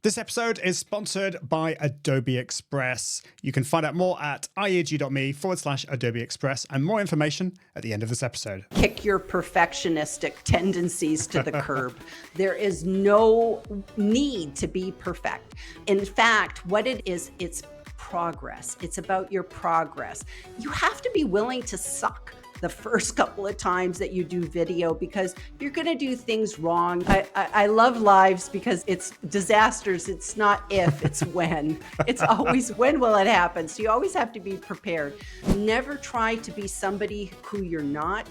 This episode is sponsored by Adobe Express. You can find out more at iag.me/Adobe Express and more information at the end of this episode. Kick your perfectionistic tendencies to the curb. There is no need to be perfect. In fact, what it is, it's progress. It's about your progress. You have to be willing to suck the first couple of times that you do video because you're going to do things wrong. I love lives because it's disasters. It's not if, it's when. It's always when will it happen. So you always have to be prepared. Never try to be somebody who you're not.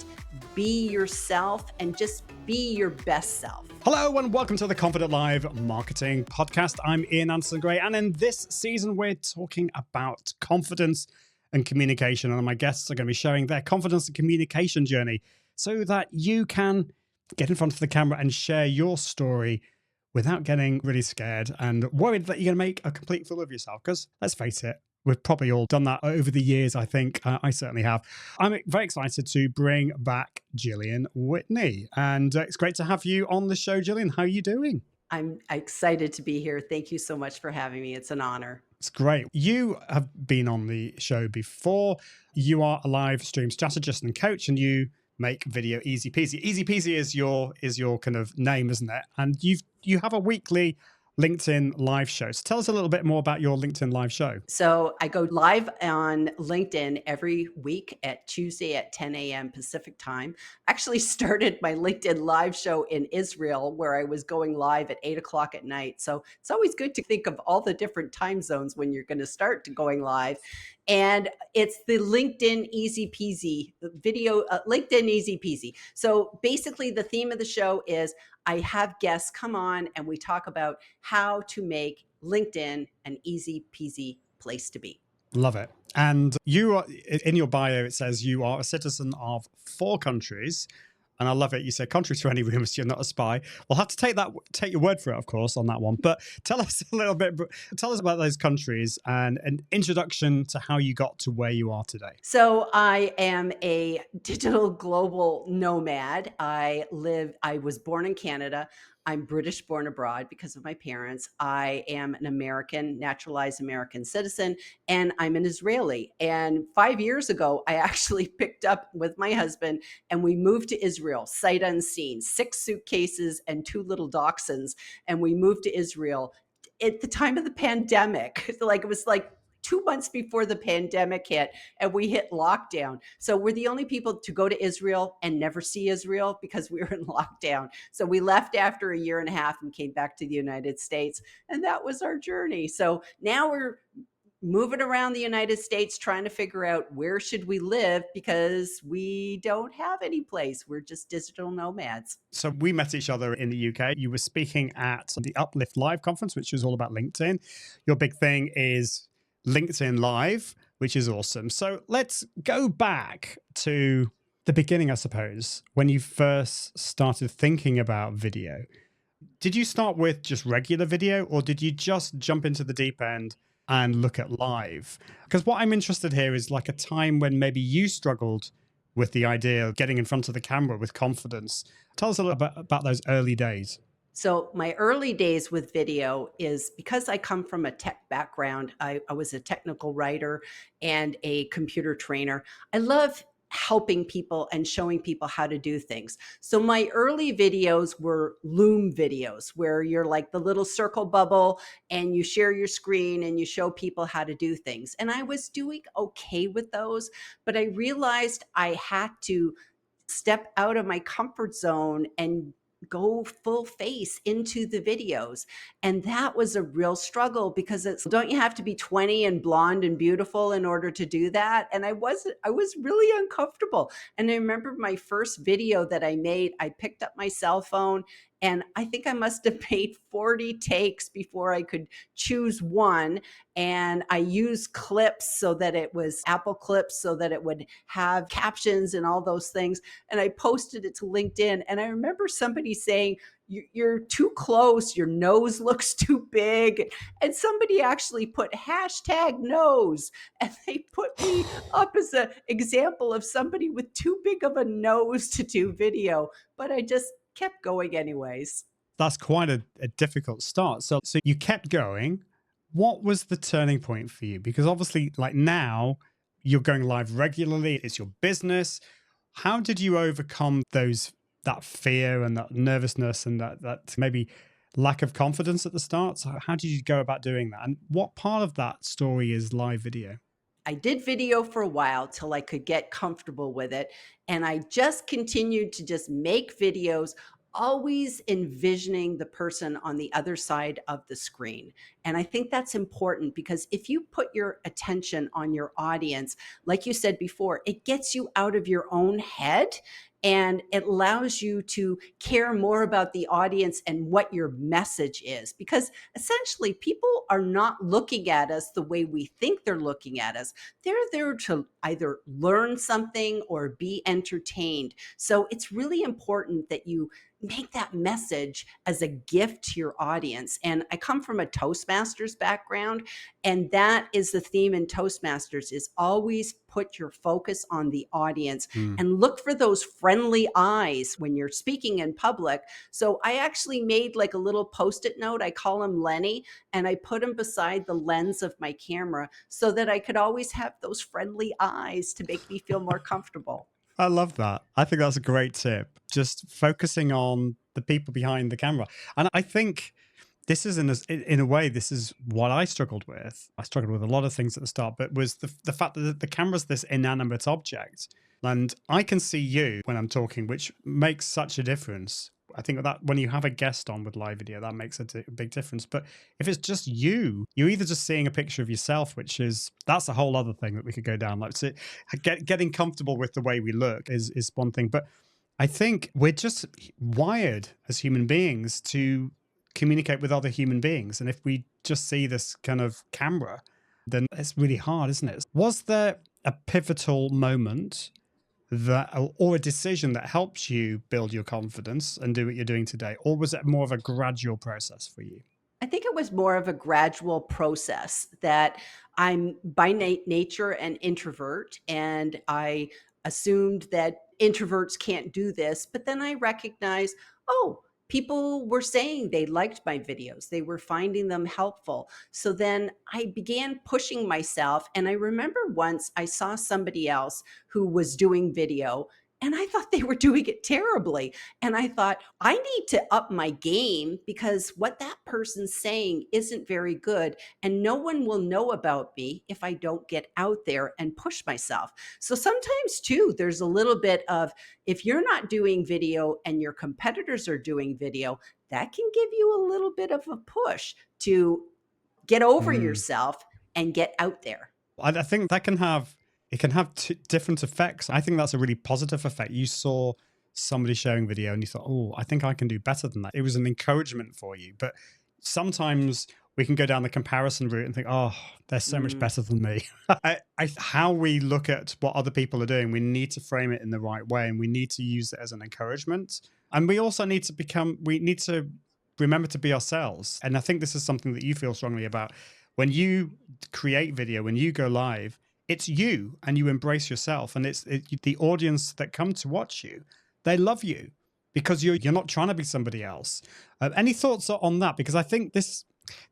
Be yourself and just be your best self. Hello and welcome to the Confident Live Marketing Podcast. I'm Ian Anderson Gray, and in this season we're talking about confidence and communication, and my guests are going to be sharing their confidence and communication journey so that you can get in front of the camera and share your story without getting really scared and worried that you're going to make a complete fool of yourself. Because let's face it, we've probably all done that over the years. I think I certainly have. I'm very excited to bring back Gillian Whitney, and it's great to have you on the show, Gillian. How are you doing? I'm excited to be here. Thank you so much for having me. It's an honor. It's great. You have been on the show before. You are a live stream strategist and coach, and you make video easy peasy. Easy peasy is your kind of name, isn't it? And you have a weekly LinkedIn live show. So tell us a little bit more about your LinkedIn live show. So I go live on LinkedIn every week at Tuesday at 10 a.m. Pacific time. Actually started my LinkedIn live show in Israel where I was going live at 8 o'clock at night. So it's always good to think of all the different time zones when you're going to start going live. And it's the LinkedIn Easy Peasy video, LinkedIn Easy Peasy. So basically the theme of the show is I have guests come on and we talk about how to make LinkedIn an easy peasy place to be. Love it. And you are, in your bio, it says you are a citizen of 4 countries. And I love it. You say contrary to any rumors, you're not a spy. We'll have to take your word for it, of course, on that one. But tell us a little bit, tell us about those countries and an introduction to how you got to where you are today. So I am a digital global nomad. I was born in Canada. I'm British born abroad because of my parents. I am an American, naturalized American citizen, and I'm an Israeli. And 5 years ago, I actually picked up with my husband and we moved to Israel, sight unseen, 6 suitcases and 2 little dachshunds. And we moved to Israel at the time of the pandemic. It was 2 months before the pandemic hit and we hit lockdown. So we're the only people to go to Israel and never see Israel because we were in lockdown. So we left after a year and a half and came back to the United States. And that was our journey. So now we're moving around the United States trying to figure out where should we live because we don't have any place. We're just digital nomads. So we met each other in the UK. You were speaking at the Uplift Live conference, which was all about LinkedIn. Your big thing is LinkedIn Live, which is awesome. So let's go back to the beginning, I suppose, when you first started thinking about video. Did you start with just regular video or did you just jump into the deep end and look at live? Because what I'm interested here is like a time when maybe you struggled with the idea of getting in front of the camera with confidence. Tell us a little bit about those early days. So my early days with video is because I come from a tech background. I was a technical writer and a computer trainer. I love helping people and showing people how to do things. So my early videos were Loom videos where you're like the little circle bubble and you share your screen and you show people how to do things. And I was doing okay with those, but I realized I had to step out of my comfort zone and go full face into the videos. And that was a real struggle because don't you have to be 20 and blonde and beautiful in order to do that? And I was really uncomfortable. And I remember my first video that I made, I picked up my cell phone and I think I must have made 40 takes before I could choose one. And I used clips so that it was Apple clips so that it would have captions and all those things. And I posted it to LinkedIn. And I remember somebody saying, you're too close, your nose looks too big. And somebody actually put #nose. And they put me up as an example of somebody with too big of a nose to do video. But I just kept going anyways. That's quite a difficult start. So you kept going. What was the turning point for you? Because obviously, like now, you're going live regularly. It's your business. How did you overcome that fear and that nervousness and that maybe lack of confidence at the start? So how did you go about doing that? And what part of that story is live video? I did video for a while till I could get comfortable with it. And I just continued to just make videos, always envisioning the person on the other side of the screen. And I think that's important because if you put your attention on your audience, like you said before, it gets you out of your own head and it allows you to care more about the audience and what your message is. Because essentially, people are not looking at us the way we think they're looking at us. They're there to either learn something or be entertained. So it's really important that you make that message as a gift to your audience. And I come from a Toastmasters background, and that is the theme in Toastmasters is always put your focus on the audience Mm. and look for those friendly eyes when you're speaking in public. So I actually made like a little post-it note. I call him Lenny, and I put him beside the lens of my camera so that I could always have those friendly eyes to make me feel more comfortable. I love that. I think that's a great tip. Just focusing on the people behind the camera. And I think this is in a way, this is what I struggled with. I struggled with a lot of things at the start, but was the fact that the camera's this inanimate object. And I can see you when I'm talking, which makes such a difference. I think that when you have a guest on with live video, that makes a big difference. But if it's just you, you're either just seeing a picture of yourself, that's a whole other thing that we could go down. Like, so getting comfortable with the way we look is one thing. But I think we're just wired as human beings to communicate with other human beings. And if we just see this kind of camera, then it's really hard, isn't it? Was there a pivotal moment that, or a decision that helps you build your confidence and do what you're doing today? Or was it more of a gradual process for you? I think it was more of a gradual process that I'm by nature an introvert, and I assumed that introverts can't do this. But then I recognized, oh, people were saying they liked my videos, they were finding them helpful. So then I began pushing myself. And I remember once I saw somebody else who was doing video. And I thought they were doing it terribly. And I thought, I need to up my game because what that person's saying isn't very good. And no one will know about me if I don't get out there and push myself. So sometimes, too, there's a little bit of if you're not doing video and your competitors are doing video, that can give you a little bit of a push to get over Mm. yourself and get out there. I think that can have different effects. I think that's a really positive effect. You saw somebody sharing video and you thought, oh, I think I can do better than that. It was an encouragement for you. But sometimes we can go down the comparison route and think, oh, they're so much Mm. better than me. How we look at what other people are doing, we need to frame it in the right way and we need to use it as an encouragement. And we also we need to remember to be ourselves. And I think this is something that you feel strongly about. When you create video, when you go live, it's you and you embrace yourself. And the audience that come to watch you, they love you because you're not trying to be somebody else. Any thoughts on that? Because I think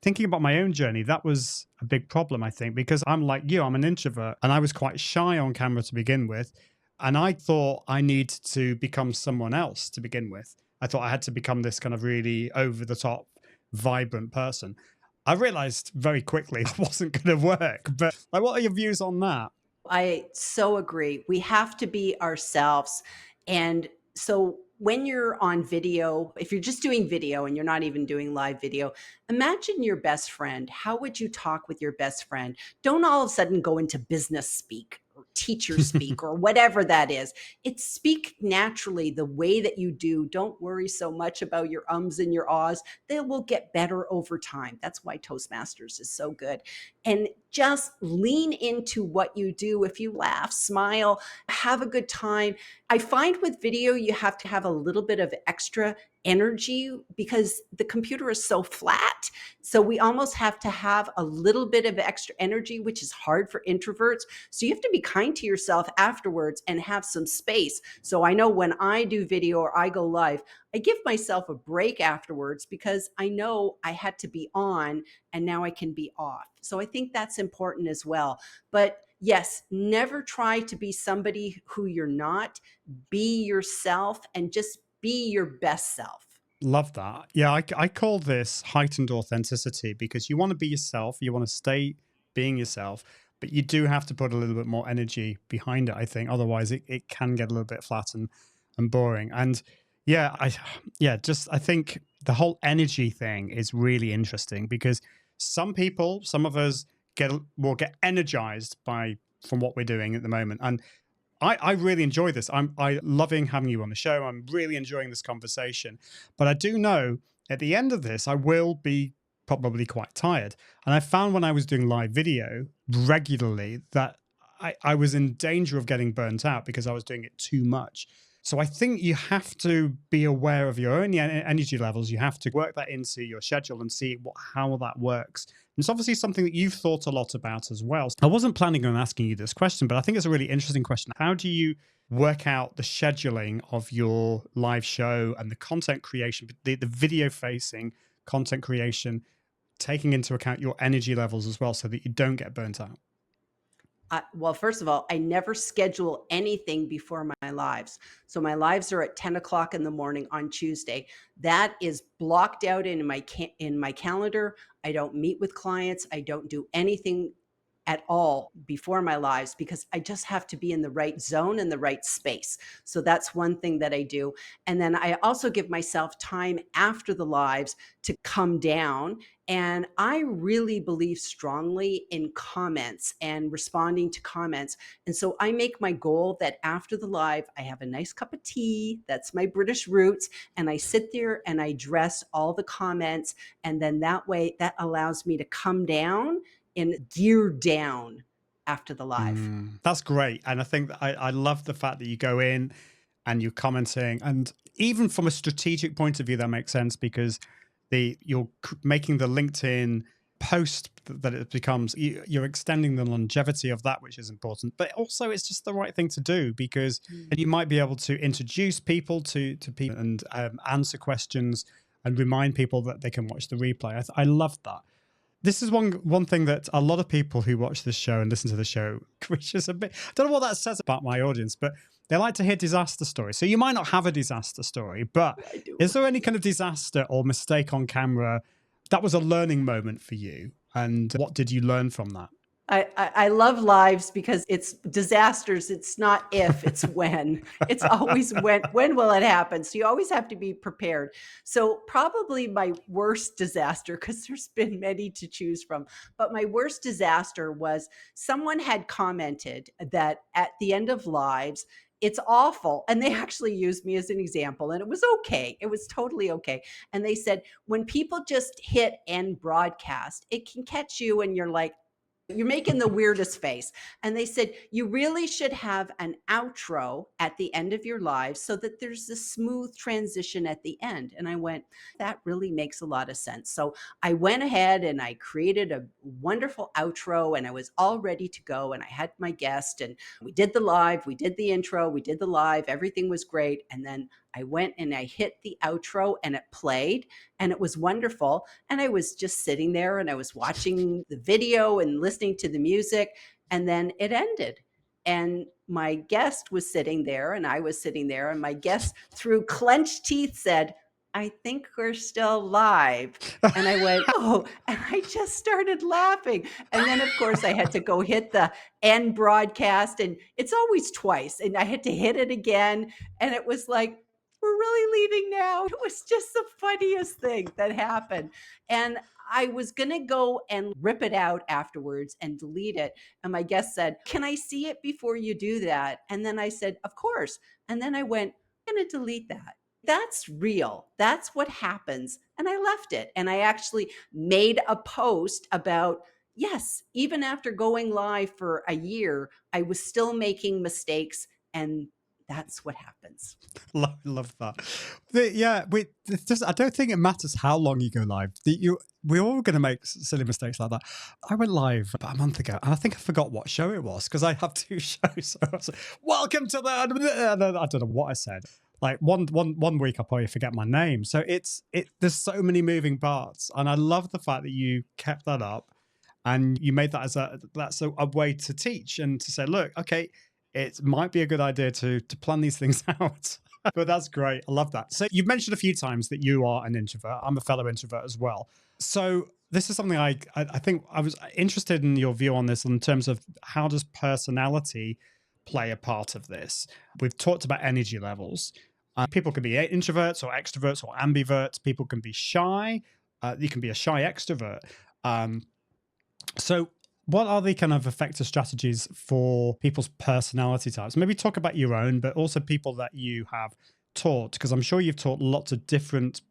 thinking about my own journey, that was a big problem, I think, because I'm like you, I'm an introvert and I was quite shy on camera to begin with. And I thought I needed to become someone else to begin with. I thought I had to become this kind of really over the top, vibrant person. I realized very quickly that wasn't going to work. But like, what are your views on that? I so agree. We have to be ourselves. And so when you're on video, if you're just doing video and you're not even doing live video, imagine your best friend. How would you talk with your best friend? Don't all of a sudden go into business speak or teacher speak or whatever that is. It's speak naturally the way that you do. Don't worry so much about your ums and your ahs. They will get better over time. That's why Toastmasters is so good. And just lean into what you do. If you laugh, smile, have a good time. I find with video, you have to have a little bit of extra energy because the computer is so flat. So we almost have to have a little bit of extra energy, which is hard for introverts. So you have to be kind to yourself afterwards and have some space. So I know when I do video or I go live, I give myself a break afterwards because I know I had to be on and now I can be off. So I think that's important as well. But yes, never try to be somebody who you're not. Be yourself and just be your best self. Love that. Yeah, I call this heightened authenticity because you want to be yourself, you want to stay being yourself, but you do have to put a little bit more energy behind it, I think. Otherwise, it can get a little bit flat and boring. And yeah, just I think the whole energy thing is really interesting because some people, some of us will get energized by from what we're doing at the moment. And I really enjoy this. I loving having you on the show. I'm really enjoying this conversation. But I do know at the end of this, I will be probably quite tired. And I found when I was doing live video regularly that I was in danger of getting burnt out because I was doing it too much. So I think you have to be aware of your own energy levels. You have to work that into your schedule and see how that works. And it's obviously something that you've thought a lot about as well. I wasn't planning on asking you this question, but I think it's a really interesting question. How do you work out the scheduling of your live show and the content creation, the video facing content creation, taking into account your energy levels as well so that you don't get burnt out? Well, first of all, I never schedule anything before my lives. So my lives are at 10 o'clock in the morning on Tuesday. That is blocked out in my calendar. I don't meet with clients. I don't do anything at all before my lives because I just have to be in the right zone and the right space. So that's one thing that I do. And then I also give myself time after the lives to come down. And I really believe strongly in comments and responding to comments. And so I make my goal that after the live, I have a nice cup of tea. That's my British roots. And I sit there and I address all the comments. And then that way, that allows me to come down and gear down after the live. That's great. And I think that I love the fact that you go in and you're commenting. And even from a strategic point of view, that makes sense because you're making the LinkedIn post that it becomes, you're extending the longevity of that, which is important. But also, it's just the right thing to do because Mm. you might be able to introduce people to people and answer questions and remind people that they can watch the replay. I love that. This is one thing that a lot of people who watch this show and listen to the show, which is a bit, I don't know what that says about my audience, but they like to hear disaster stories. So you might not have a disaster story, but I do. is there any kind of disaster or mistake on camera that was a learning moment for you? And what did you learn from that? I love lives because it's disasters. It's not if, it's when. It's always when. When will it happen? So you always have to be prepared. So probably my worst disaster, because there's been many to choose from, but my worst disaster was someone had commented that at the end of lives, it's awful. And they actually used me as an example, and it was okay. It was totally okay. And they said, when people just hit end broadcast, it can catch you and you're like, you're making the weirdest face. And they said, you really should have an outro at the end of your life so that there's a smooth transition at the end. And I went, that really makes a lot of sense. So I went ahead and I created a wonderful outro and I was all ready to go. And I had my guest and we did the live, we did the intro, we did the live, everything was great. And then I went and I hit the outro and it played and it was wonderful. And I was just sitting there and I was watching the video and listening to the music. And then it ended. And my guest was sitting there and I was sitting there. And my guest, through clenched teeth, said, I think we're still live. And I went, oh, and I just started laughing. And then, of course, I had to go hit the end broadcast. And it's always twice. And I had to hit it again. And it was like, we're really leaving now. It was just the funniest thing that happened. And I was going to go and rip it out afterwards and delete it. And my guest said, can I see it before you do that? And then I said, of course. And then I went, I'm going to delete that. That's real. That's what happens. And I left it. And I actually made a post about, yes, even after going live for a year, I was still making mistakes. And That's what happens. Love that. Yeah, it's just, I don't think it matters how long you go live. We're all going to make silly mistakes like that. I went live about a month ago, and I think I forgot what show it was because I have two shows. So I was like, "Welcome to the," and then I don't know what I said. Like one week, I'll probably forget my name. So there's so many moving parts, and I love the fact that you kept that up and you made that as a way to teach and to say, look, okay, it might be a good idea to plan these things out. But that's great. I love that. So you've mentioned a few times that you are an introvert. I'm a fellow introvert as well. So this is something I think I was interested in your view on this in terms of how does personality play a part of this? We've talked about energy levels. People can be introverts or extroverts or ambiverts. People can be shy. You can be a shy extrovert. Um, so, what are the kind of effective strategies for people's personality types? Maybe talk about your own, but also people that you have taught, because I'm sure you've taught loads of different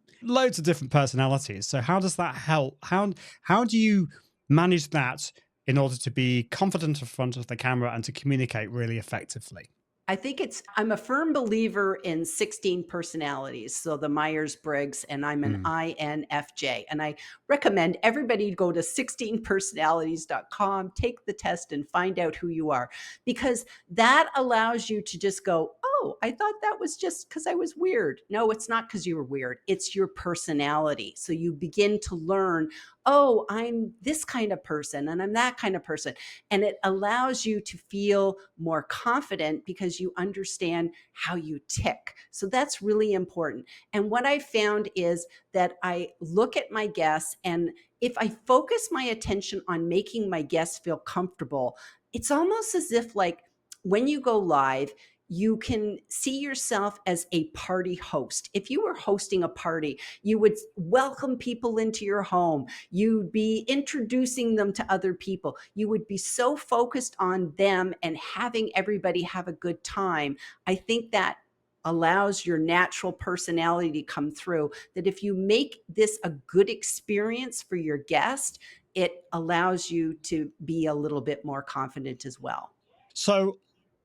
personalities. So, how does that help? How do you manage that in order to be confident in front of the camera and to communicate really effectively? I'm a firm believer in 16 personalities. So the Myers Briggs, and I'm an Mm. INFJ. And I recommend everybody go to 16personalities.com, take the test, and find out who you are, because that allows you to just go, oh, I thought that was just because I was weird. No, it's not because you were weird. It's your personality. So you begin to learn, oh, I'm this kind of person and I'm that kind of person. And it allows you to feel more confident because you understand how you tick. So that's really important. And what I found is that I look at my guests, and if I focus my attention on making my guests feel comfortable, it's almost as if, like, when you go live, you can see yourself as a party host. If you were hosting a party, you would welcome people into your home. You'd be introducing them to other people. You would be so focused on them and having everybody have a good time. I think that allows your natural personality to come through. That if you make this a good experience for your guest, it allows you to be a little bit more confident as well. So,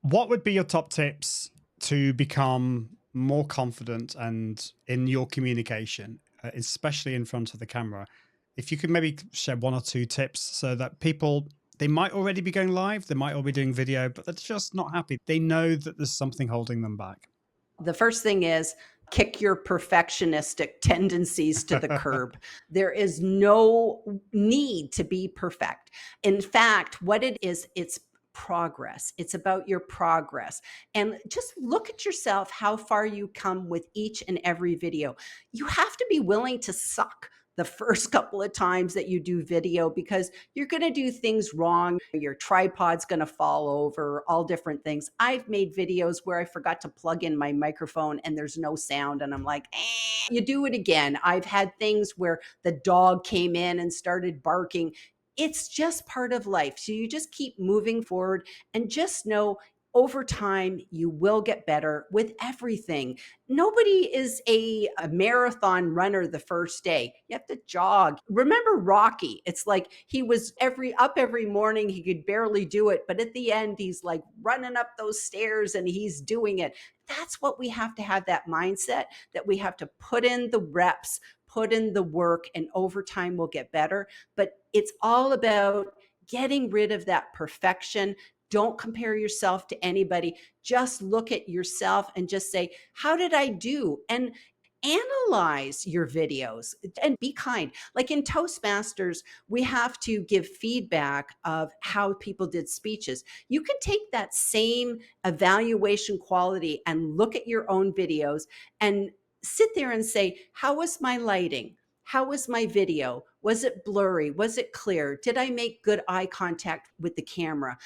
what would be your top tips to become more confident and in your communication, especially in front of the camera? If you could maybe share one or two tips so that people, they might already be going live, they might all be doing video, but they're just not happy. They know that there's something holding them back. The first thing is kick your perfectionistic tendencies to the curb. There is no need to be perfect. In fact, what it is, it's progress. It's about your progress. And just look at yourself, how far you come with each and every video. You have to be willing to suck the first couple of times that you do video, because you're going to do things wrong. Your tripod's going to fall over, all different things. I've made videos where I forgot to plug in my microphone and there's no sound. And I'm like, you do it again. I've had things where the dog came in and started barking. It's just part of life. So you just keep moving forward, and just know over time you will get better with everything. Nobody is a marathon runner the first day. You have to jog. Remember Rocky? It's like he was every morning, he could barely do it, but at the end he's like running up those stairs and he's doing it. That's what we have to have, that mindset that we have to put in the reps, put in the work, and over time we'll get better. But it's all about getting rid of that perfection. Don't compare yourself to anybody. Just look at yourself and just say, how did I do? And analyze your videos and be kind. Like in Toastmasters, we have to give feedback of how people did speeches. You can take that same evaluation quality and look at your own videos and sit there and say, how was my lighting? How was my video? Was it blurry? Was it clear? Did I make good eye contact with the camera?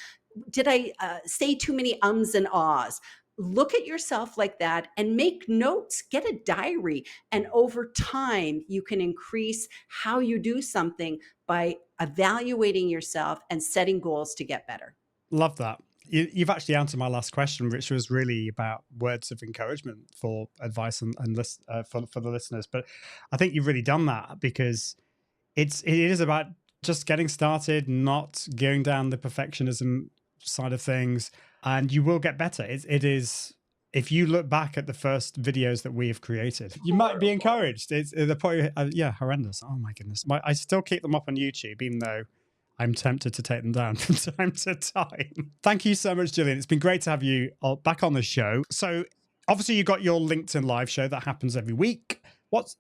Did I say too many ums and ahs? Look at yourself like that and make notes, get a diary. And over time, you can increase how you do something by evaluating yourself and setting goals to get better. Love that. You've actually answered my last question, which was really about words of encouragement for advice for the listeners. But I think you've really done that because it is about just getting started, not going down the perfectionism side of things, and you will get better. if you look back at the first videos that we have created, you might be encouraged. They're probably, horrendous. Oh my goodness. I still keep them up on YouTube, even though I'm tempted to take them down from time to time. Thank you so much, Gillian. It's been great to have you back on the show. So obviously you've got your LinkedIn live show that happens every week.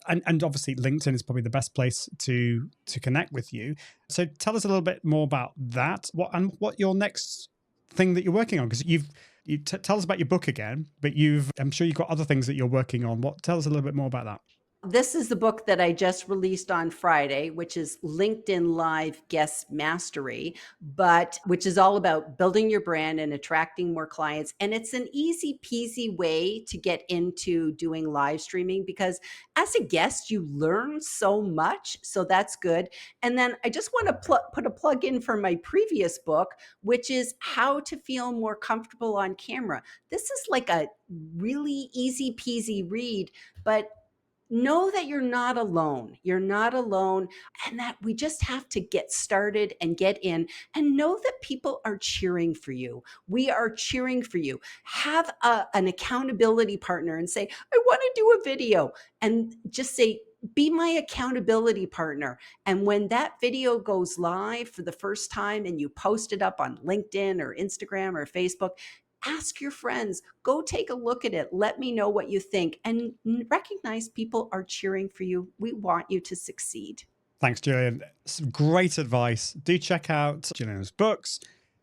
And obviously LinkedIn is probably the best place to connect with you. So tell us a little bit more about that. What your next thing that you're working on, because tell us about your book again, but I'm sure you've got other things that you're working on. Tell us a little bit more about that. This is the book that I just released on Friday, which is LinkedIn Live Guest Mastery, which is all about building your brand and attracting more clients. And it's an easy peasy way to get into doing live streaming, because as a guest, you learn so much. So that's good. And then I just want to put a plug in for my previous book, which is How to Feel More Comfortable on Camera. This is like a really easy peasy read, but know that you're not alone. You're not alone, and that we just have to get started and get in, and know that people are cheering for you. We are cheering for you. Have an accountability partner and say, I want to do a video, and just say, be my accountability partner. And when that video goes live for the first time and you post it up on LinkedIn or Instagram or Facebook, ask your friends, go take a look at it. Let me know what you think, and recognize people are cheering for you. We want you to succeed. Thanks, Gillian. Some great advice. Do check out Gillian's books.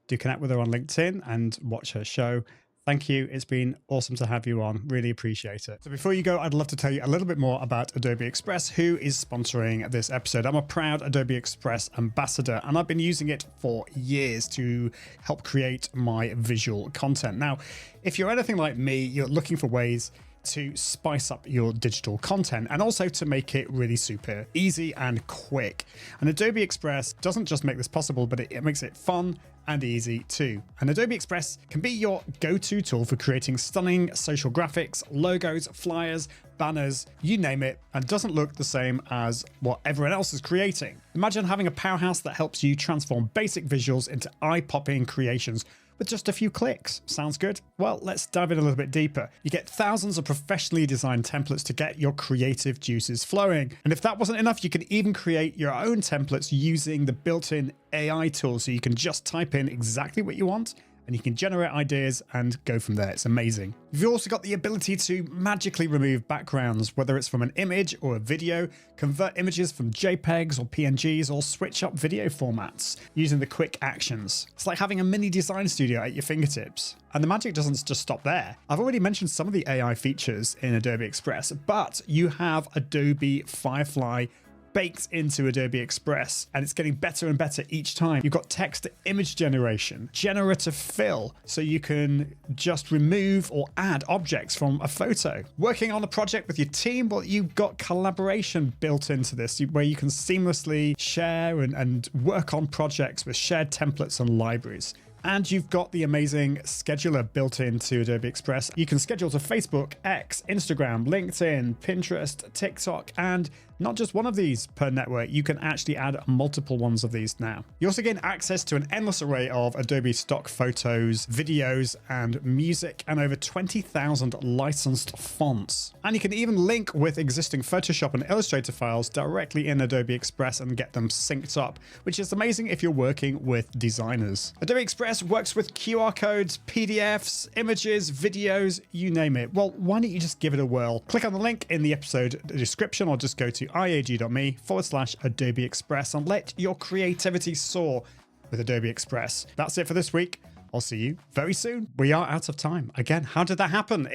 Do connect with her on LinkedIn and watch her show. Thank you. It's been awesome to have you on. Really appreciate it. So before you go, I'd love to tell you a little bit more about Adobe Express, who is sponsoring this episode. I'm a proud Adobe Express ambassador, and I've been using it for years to help create my visual content. Now, if you're anything like me, you're looking for ways to spice up your digital content and also to make it really super easy and quick. And Adobe Express doesn't just make this possible, but it makes it fun and easy too. And Adobe Express can be your go-to tool for creating stunning social graphics, logos, flyers, banners, you name it, and doesn't look the same as what everyone else is creating. Imagine having a powerhouse that helps you transform basic visuals into eye-popping creations with just a few clicks. Sounds good? Well, let's dive in a little bit deeper. You get thousands of professionally designed templates to get your creative juices flowing. And if that wasn't enough, you can even create your own templates using the built-in AI tool. So you can just type in exactly what you want, and you can generate ideas and go from there. It's amazing. You've also got the ability to magically remove backgrounds, whether it's from an image or a video, convert images from JPEGs or PNGs, or switch up video formats using the quick actions. It's like having a mini design studio at your fingertips. And the magic doesn't just stop there. I've already mentioned some of the AI features in Adobe Express, but you have Adobe Firefly baked into Adobe Express, and it's getting better and better each time. You've got text to image generation, generative fill, so you can just remove or add objects from a photo. Working on a project with your team, well, you've got collaboration built into this, where you can seamlessly share and work on projects with shared templates and libraries. And you've got the amazing scheduler built into Adobe Express. You can schedule to Facebook, X, Instagram, LinkedIn, Pinterest, TikTok, and not just one of these per network. You can actually add multiple ones of these now. You also gain access to an endless array of Adobe stock photos, videos, and music, and over 20,000 licensed fonts. And you can even link with existing Photoshop and Illustrator files directly in Adobe Express and get them synced up, which is amazing if you're working with designers. Adobe Express works with QR codes, PDFs, images, videos, you name it. Well, why don't you just give it a whirl? Click on the link in the episode description, or just go to iag.me/Adobe Express and let your creativity soar with Adobe Express. That's it for this week. I'll see you very soon. We are out of time. Again, how did that happen?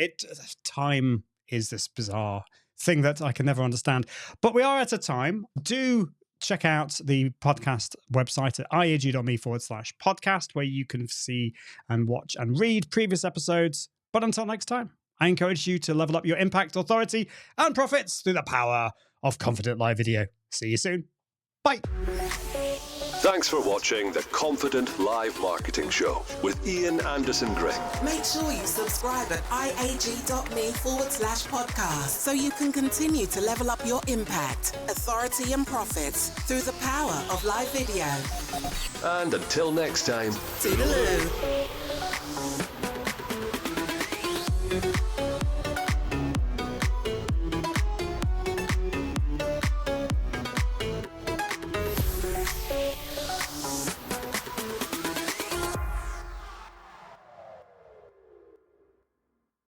Time is this bizarre thing that I can never understand. But we are out of time. Do check out the podcast website at iag.me/podcast, where you can see and watch and read previous episodes. But until next time, I encourage you to level up your impact, authority, and profits through the power of confident live video. See you soon. Bye. Thanks for watching the Confident Live Marketing Show with Ian Anderson Gray. Make sure you subscribe at iag.me/podcast so you can continue to level up your impact, authority, and profits through the power of live video. And until next time, Toodaloo.